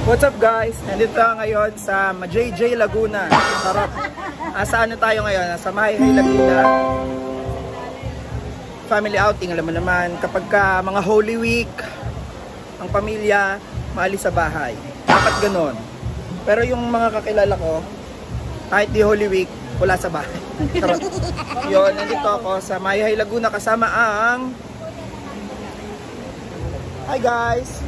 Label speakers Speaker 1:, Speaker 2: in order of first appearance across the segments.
Speaker 1: What's up guys? Nandito tayo ngayon sa JJ Laguna. Sarap. Sa ano tayo ngayon? Sa Mahihay Laguna. Family outing, alam mo naman. Kapag ka mga Holy Week, ang pamilya, maalis sa bahay. Dapat ganon. Pero yung mga kakilala ko, kahit di Holy Week, wala sa bahay. Sarap. Yun, nandito ako sa Mahihay Laguna kasama ang... Hi guys!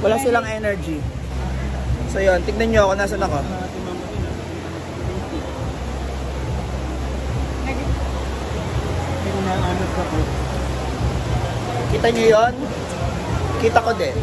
Speaker 1: Wala silang energy. So yun, tignan nyo ako, nasan ako. Kita nyo yun? Kita ko din.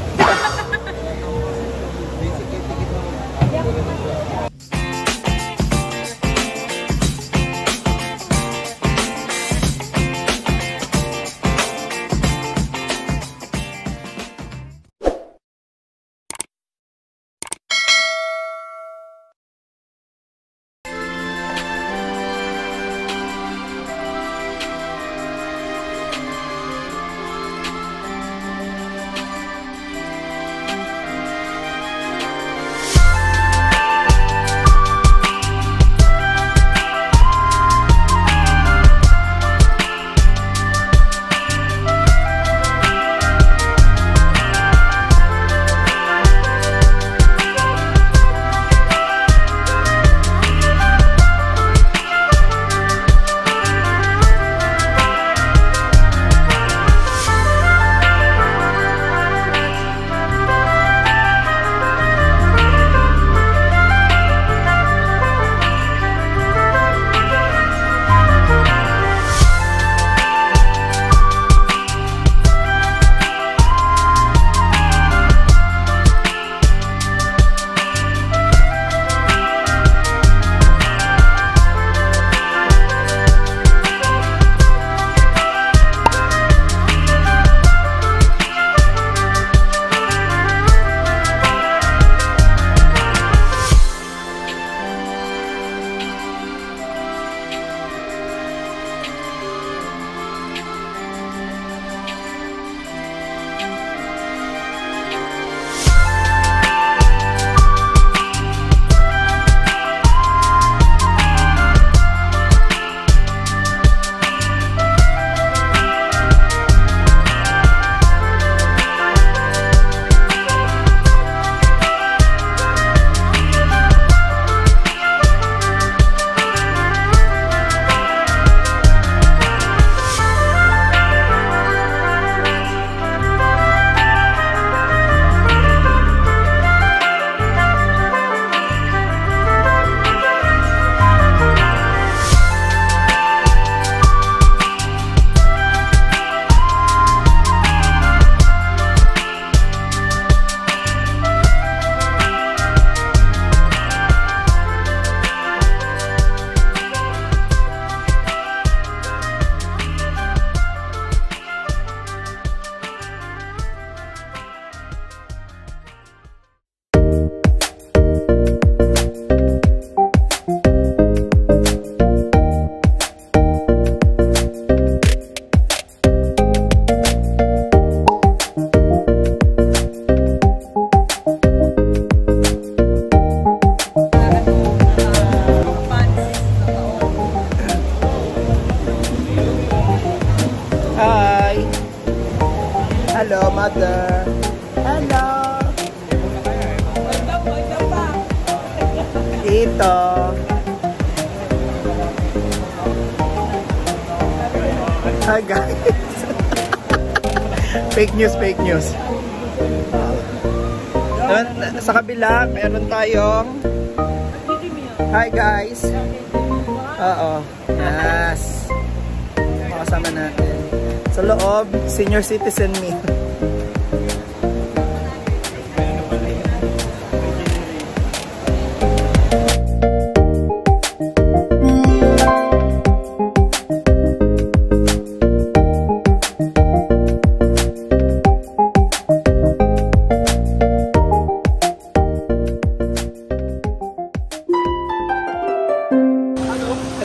Speaker 1: Hello, mother. Hello. Ito. Hi guys. Fake news, fake news. Sa kabila, meron tayong hi guys. Oo. Yes. Makasama natin. Sa loob, senior citizen meal.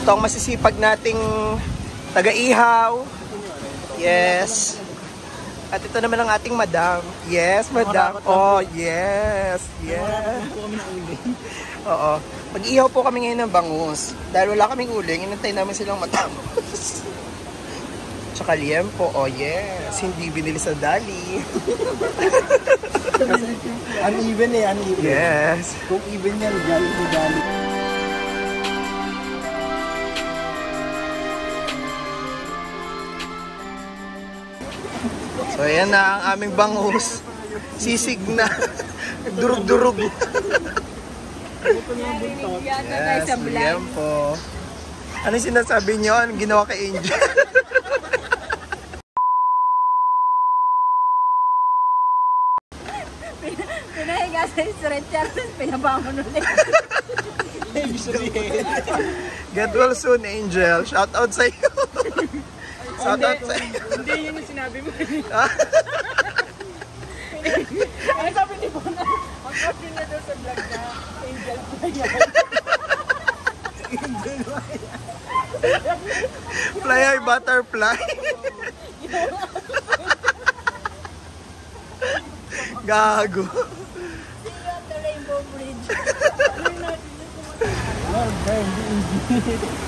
Speaker 1: Ito ang masisipag nating taga-ihaw. Yes. At ito naman ang ating madam. Yes, madam. Oh, yes. Yes. Oo. Mag-ihaw po kami ngayon ng bangus. Dahil wala kaming uling, inantay namin silang matapos. Tsaka liempo. Oh, yes. Hindi binili sa Dali.
Speaker 2: Uneven eh, uneven.
Speaker 1: Yes.
Speaker 2: Kung even yan, galing sa Dali.
Speaker 1: So, ayan na ang aming bangus. Sisig na. Durug-durug. Yes, liempo. Ano sinasabi nyo? Anong ginawa kay Angel?
Speaker 3: Pinahiga sa stretcher, pinabangon ulit.
Speaker 1: Get well soon, Angel. Shout out sa iyo. Shout out sa iyo.
Speaker 2: Hindi yun yung sinabi mo.
Speaker 3: Ay, sabi ni Bona, ang sabi niya doon sa vlog na, Angel
Speaker 1: Fly high butterfly. Gago.
Speaker 3: See you at the Rainbow Bridge.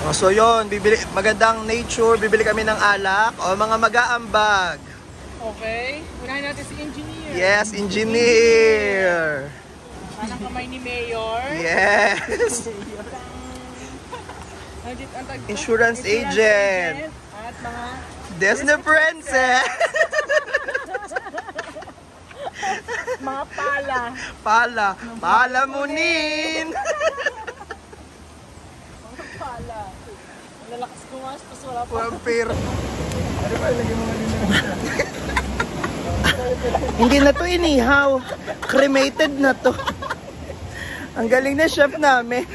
Speaker 1: Oh, so yun, bibili, magandang nature, bibili kami ng alak o mga mag-aambag.
Speaker 2: Okay, unahin natin si Engineer.
Speaker 1: Yes, engineer.
Speaker 2: Anong kamay ni Mayor.
Speaker 1: Yes. Insurance agent.
Speaker 2: At mga
Speaker 1: Disney princess.
Speaker 2: mga pala.
Speaker 1: Palamunin.
Speaker 2: Mga pala. Lalakas ko nga, tapos wala pa.
Speaker 1: Vampire. Hindi na to inihaw. Cremated na to. Ang galing na chef namin.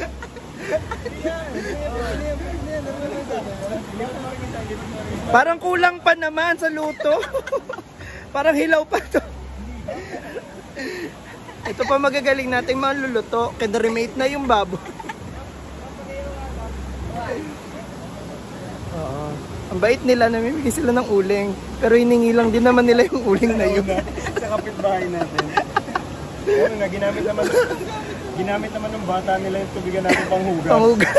Speaker 1: Parang kulang pa naman sa luto. Parang hilaw pa to. Ito pa magagaling nating maluluto. Kina-remate na yung babo. Oo. Ang bait nila, namimigay sila ng uling. Pero hiningi lang din naman nila yung uling na yun.
Speaker 2: Sa kapitbahay natin. Ano na, ginamit naman ng bata nila yung tubigan natin panghugas.
Speaker 1: Panghugas.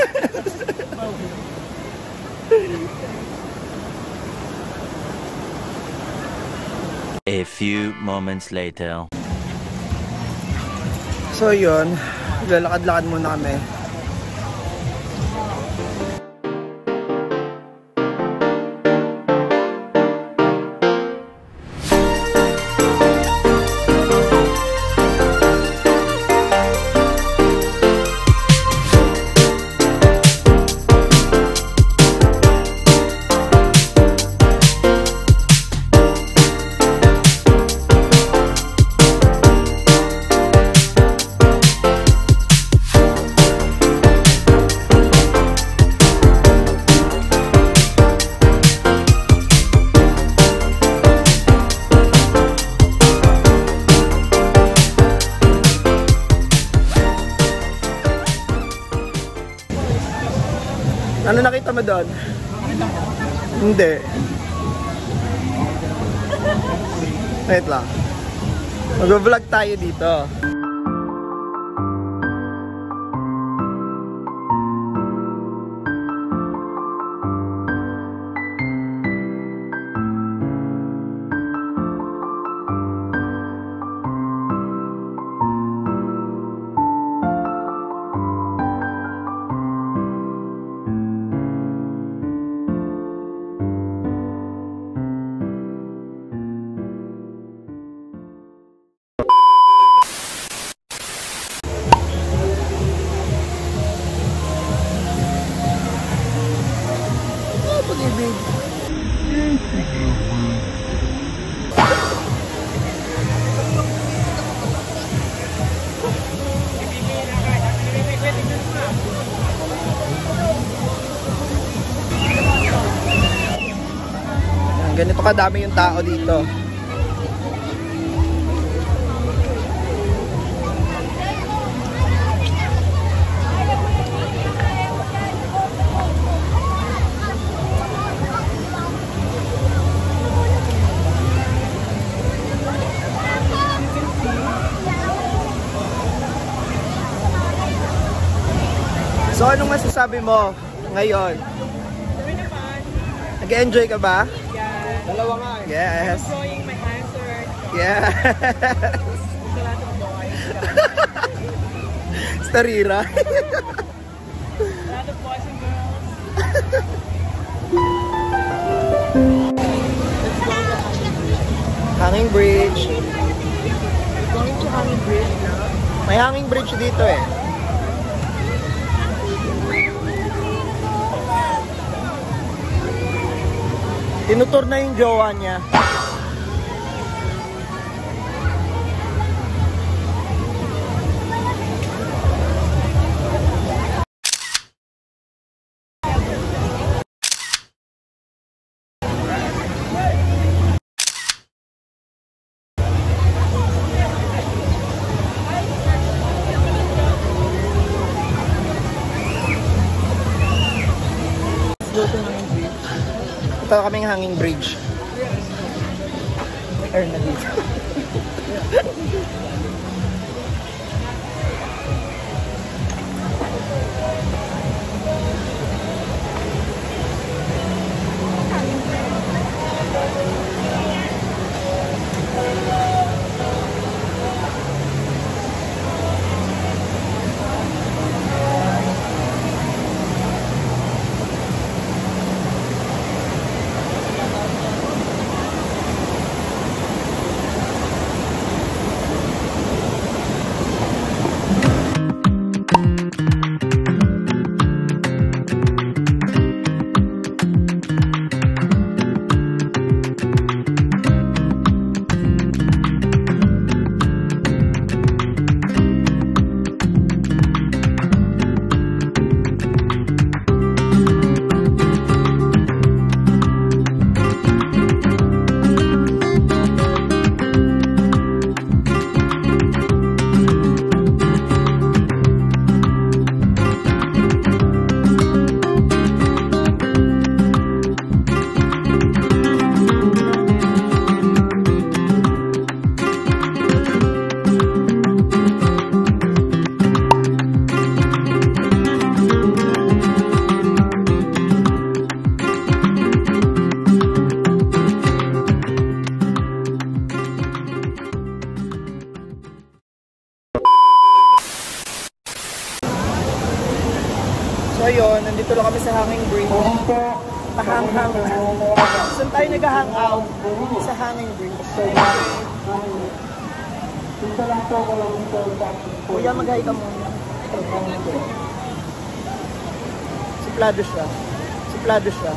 Speaker 4: A few moments later.
Speaker 1: So yun, lalakad-lakad muna kami. Ano nakita mo doon? Hindi. Wait lang. Mag-vlog tayo dito. Pag-ibig. Ganito kadami yung tao dito. So, anong masasabi mo ngayon?
Speaker 3: Sabi naman,
Speaker 1: Nag-enjoy ka ba?
Speaker 3: yeah.
Speaker 2: Dalawa nga eh.
Speaker 1: Yes.
Speaker 3: Enjoying my answer.
Speaker 1: Yeah.
Speaker 3: There's a lot of boys.
Speaker 1: Starira.
Speaker 3: A lot of boys and girls.
Speaker 1: Hanging bridge.
Speaker 3: Going to Hanging Bridge now.
Speaker 1: May hanging bridge dito eh. Tinutur na yung jowa niya. Ito kaming hanging bridge. May air na dito. So yun, nandito lang kami sa hanging bridge. Pahang-hang. Saan tayo nag-hangout? Sa hanging bridge. So, kuya, mag-hi ka muna. Suplado siya. Suplado siya.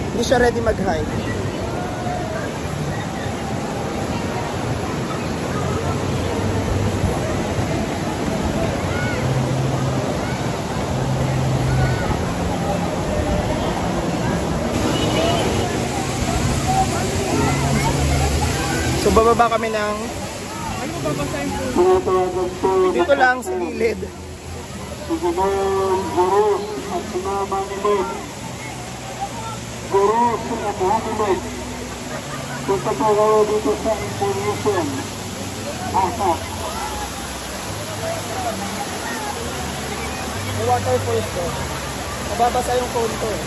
Speaker 1: Hindi siya ready mag-hi. So bababa kami ng
Speaker 3: Ano ba babasahin po?
Speaker 1: dito lang sa gilid. May waterfalls ko. Mababasa yung phone ko eh.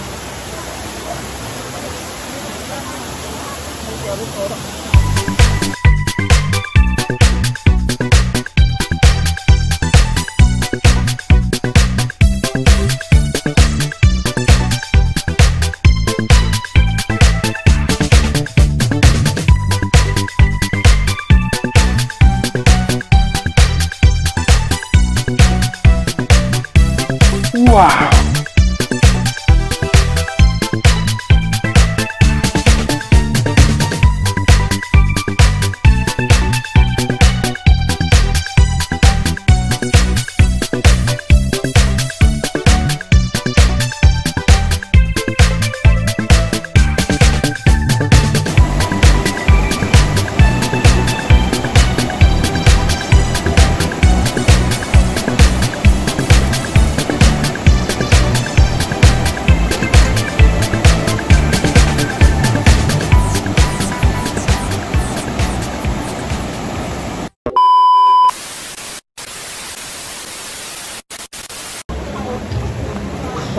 Speaker 1: Sorry.
Speaker 2: Wow!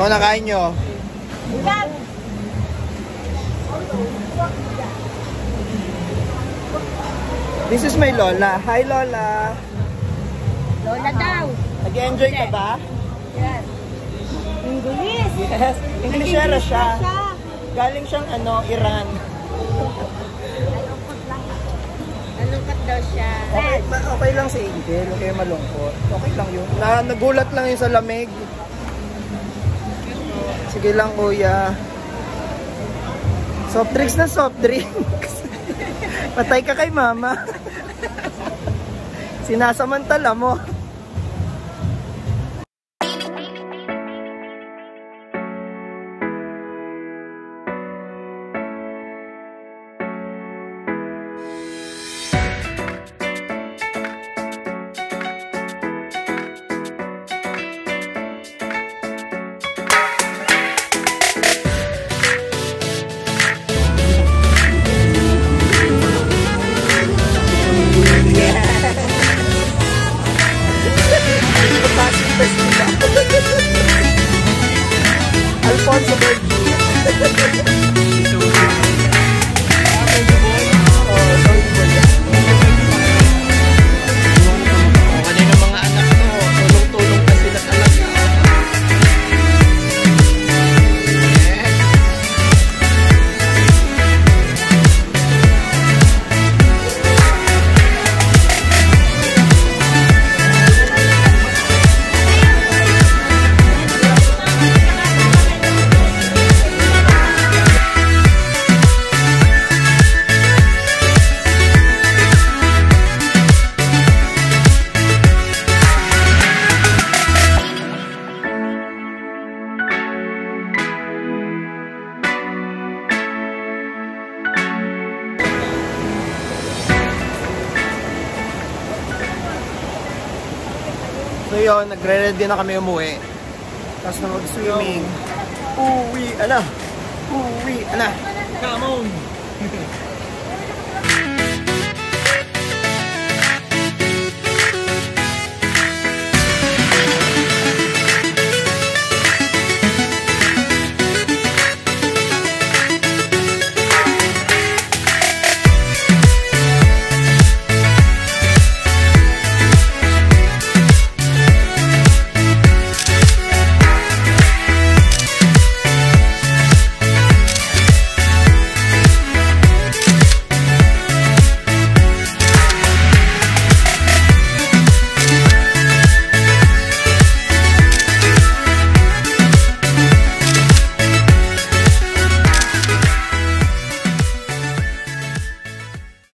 Speaker 1: So, nakain nyo. This is my Lola. Hi, Lola.
Speaker 3: Lola daw.
Speaker 1: Nag-enjoy ka ba?
Speaker 3: Yes. English.
Speaker 1: Yes. Englishera siya. Galing siyang Iran.
Speaker 3: Nalungkot daw siya.
Speaker 1: Okay lang si Angel. Huwag kayo malungkot. Okay lang yun. Nagulat lang yun sa lamig. Sige lang, kuya. Soft drinks na soft drinks. Patay ka kay mama. Sinasamantala mo. Alfonso Bergie. Kanina mga anak to, tulong-tulong kasi ng anak na. So yun, nagre-ready na kami umuwi. Tapos na mag-swimming. Uwi, ala! Uwi, ala!
Speaker 2: Come on!